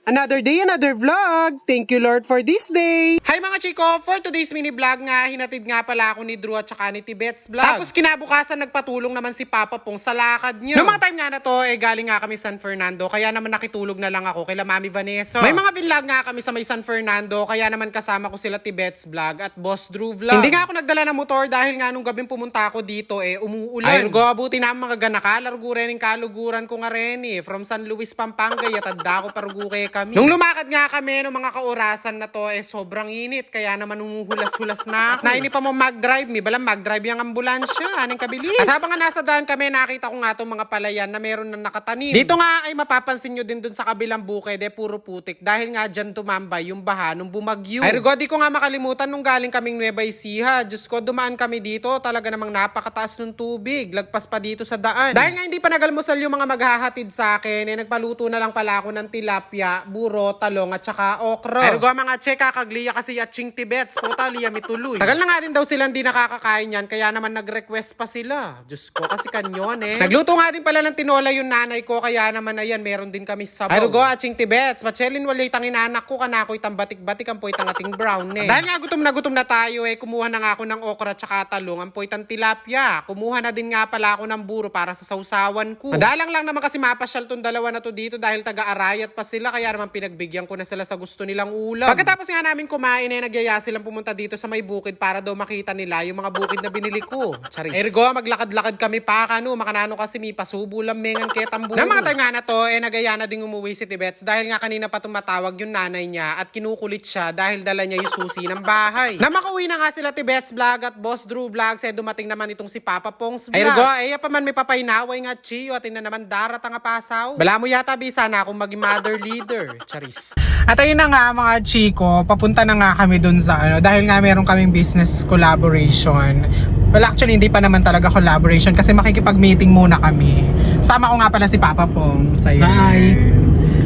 Another day, another vlog. Thank you Lord for this day. Hi mga chiko, for today's mini vlog nga, hinatid nga pala ako ni Drew at saka ni Tibets Vlog. Tapos kinabukasan nagpatulong naman si Papa Pong sa lakad niyo. Noong mga time nga na to, galing nga kami San Fernando, kaya naman nakitulog na lang ako kila Mami Vanessa. May mga vlog nga kami sa may San Fernando, kaya naman kasama ko sila Tibets Vlog at Boss Drew Vlog. Hindi nga ako nagdala ng motor dahil nga nung gabing pumunta ako dito umuulan. Ay rugo, buti na mga ganaka, largo rin yung kaluguran ko nga rin From San Luis, Pampanga, yatanda ko parugo kay kami. Nung lumakad nga kami nung mga kaorasan na to, sobrang init. Kaya naman humuhulas-hulas na ako. Naini pa mo mag-drive, balang mag-drive yung ambulansya. Anong kabilis. At habang nga nasa daan kami, nakita ko nga itong mga palayan na meron na nakatanim. Dito nga ay mapapansin nyo din dun sa kabilang bukid, puro putik. Dahil nga dyan tumambay yung baha nung bumagyo. Ay rugo, di ko nga makalimutan nung galing kaming Nueva Ecija. Diyos ko, dumaan kami dito. Talaga namang napakataas ng tubig. Lagpas pa dito sa daan. Dahil nga hindi pa nagalmusal yung mga maghahatid sa akin, nagpaluto na lang pala ako ng tilapia, buro, talong at saka okra. Pero mga che, kakagliya kasi yatching Tibets. Puta, liya mituloy. Tagal na nga din daw silang di nakakakain yan, kaya naman nag-request pa sila. Diyos ko, kasi kanyon Nagluto nga din pala ng tinola yung nanay ko, kaya naman ayan, meron din kami sabaw. Pero go, atching Tibets, machelin walay tangin anak ko, kanakoy tambatik-batik, ang poitang ating brown Dahil nga gutom na tayo kumuha na nga ako ng okra at saka talong, ang poitang tilapia. Kumuha na din nga pala ako ng buro para sa sausawan ko. Madalang lang naman kasi mapasyal tong dalawa na to dito dahil taga-arayat pa sila, kaya naman pinagbigyan ko na sila sa gusto nilang ulam. Pagkatapos nga namin kumain nagyaya silang pumunta dito sa may bukid para daw makita nila yung mga bukid na binili ko. Charis. Ergo, maglakad-lakad kami pa makanano kasi may pasubo lang mengan kaya tamburo. Na mga time nga na to, nagyaya na din umuwi si Tibets dahil nga kanina pa tumatawag yung nanay niya at kinukulit siya dahil dala niya yung susi ng bahay. Na makauwi na nga sila Tibets Vlog at Boss Drew Vlog, dumating naman itong si Papa Pong's Vlog. Ergo, pa man may papainaway nga chiyo at na naman darat ang pasaw. Bala mo yata bisa na akong maging mother leader. Charis. At ayun na nga mga chiko, papunta na nga kami dun sa dahil nga meron kaming business collaboration. Well actually hindi pa naman talaga collaboration kasi makikipag-meeting muna kami. Sama ko nga pala si Papa Pong. Hi!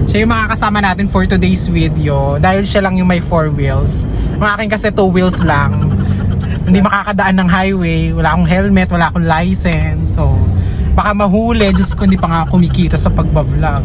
Siya yung makakasama natin for today's video dahil siya lang yung may 4 wheels. Ang akin kasi 2 wheels lang. Hindi makakadaan ng highway, wala akong helmet, wala akong license. So baka mahuli, Diyos ko, hindi pa nga kumikita sa pagbablog.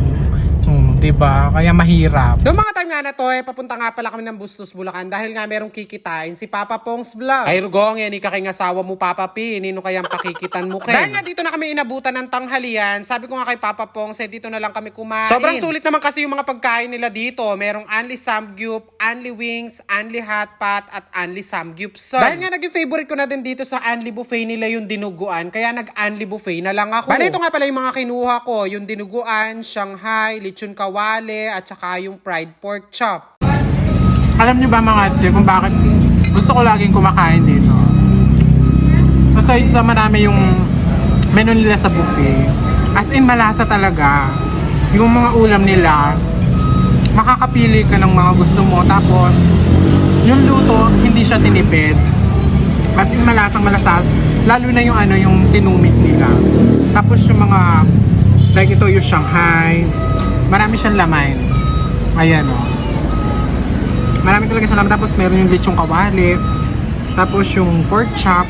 Diba? Kaya mahirap. Noong mga time nga na to, papunta nga pala kami ng Bustos, Bulacan dahil nga merong kikitain si Papa Pong's Vlog. Ay rugong, yan ikaking asawa mo Papa P, nino kayang pakikitan mo Ken? Dahil nga dito na kami inabutan ng tanghalian, sabi ko nga kay Papa Pong, dito na lang kami kumain. Sobrang sulit naman kasi yung mga pagkain nila dito. Merong only samgyup, only wings, only hot pot, at only samgyupsal. Dahil nga naging favorite ko na din dito sa only buffet nila yung dinuguan, kaya nag-only buffet na lang ako. Bale, ito nga pala yung mga kinuha ko, yung dinuguan, Shanghai, lechon kawale, at saka yung fried pork chop. Alam niyo ba mga che kung bakit gusto ko laging kumakain dito? Kasi isa marami yung menu nila sa buffet. As in malasa talaga. Yung mga ulam nila, makakapili ka ng mga gusto mo. Tapos, yung luto, hindi siya tinipid. As in malasang malasa. Lalo na yung yung tinumis nila. Tapos yung mga, like ito yung Shanghai, marami siyang laman. Ayan marami talaga siyang laman. Tapos meron yung lechong kawali. Tapos yung pork chop.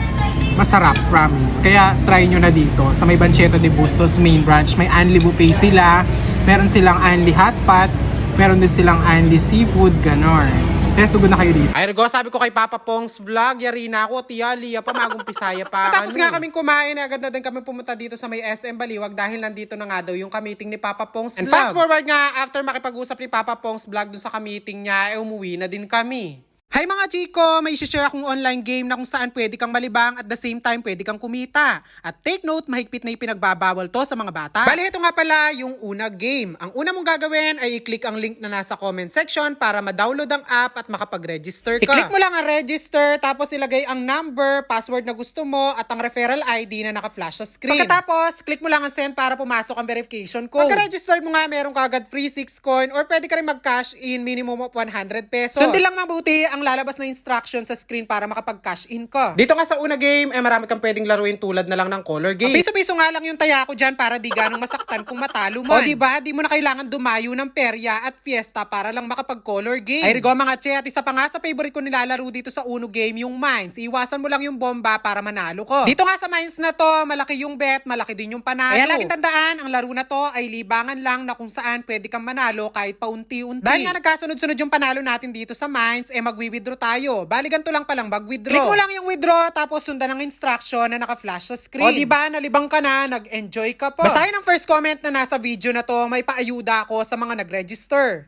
Masarap, promise. Kaya try nyo na dito. Sa may Banchetto de Bustos main branch. May only buffet sila. Meron silang only hot pot. Meron din silang only seafood. Ganon. Kaya sugod na kayo dito. Ay Rigo, sabi ko kay Papa Pong's Vlog, yari na ako, tiya, liya pa, magumpisaya pa. Tapos nga kaming kumain, agad na din kami pumunta dito sa may SM Baliwag dahil nandito na nga daw yung ka-meeting ni Papa Pong's Vlog. And fast forward nga, after makipag-usap ni Papa Pong's Vlog dun sa ka-meeting niya, umuwi na din kami. Hi mga chiko! May share akong online game na kung saan pwede kang malibang at the same time pwede kang kumita. At take note, mahigpit na ipinagbabawal to sa mga bata. Bali, ito nga pala yung una game. Ang una mong gagawin ay i-click ang link na nasa comment section para ma-download ang app at makapag-register ka. I-click mo lang ang register, tapos ilagay ang number, password na gusto mo, at ang referral ID na naka-flash sa screen. Pagkatapos, click mo lang ang send para pumasok ang verification code. Pagka-register mo nga, meron ka agad free 6 coin or pwede ka rin mag-cash in minimum of 100 pesos. Sundin lang mabuti ang lalabas na instruction sa screen para makapag-cash in ka. Dito nga sa una game, marami kang pwedeng laruin tulad na lang ng color game. Piso-piso nga lang yung taya ko dyan para di ganong masaktan kung matalo man. O diba, di mo na kailangan dumayo ng perya at fiesta para lang makapag-color game. Ay rigo mga che, at isa pa nga sa favorite ko nilalaro dito sa uno game, yung mines. Iwasan mo lang yung bomba para manalo ko. Dito nga sa mines na to, malaki yung bet, malaki din yung panalo. Kaya laging tandaan, ang laro na to ay libangan lang na kung saan pwede kang manalo kahit paunti-unti. Dahil nga nagkasunod-sunod yung panalo natin dito sa mines, mag-withdraw tayo. Bali ganito lang palang mag-withdraw. Click mo lang yung withdraw, tapos sundan ng instruction na naka-flash sa screen. O diba, nalibang ka na, nag-enjoy ka po. Basahin ang first comment na nasa video na to, may paayuda ako sa mga nag-register.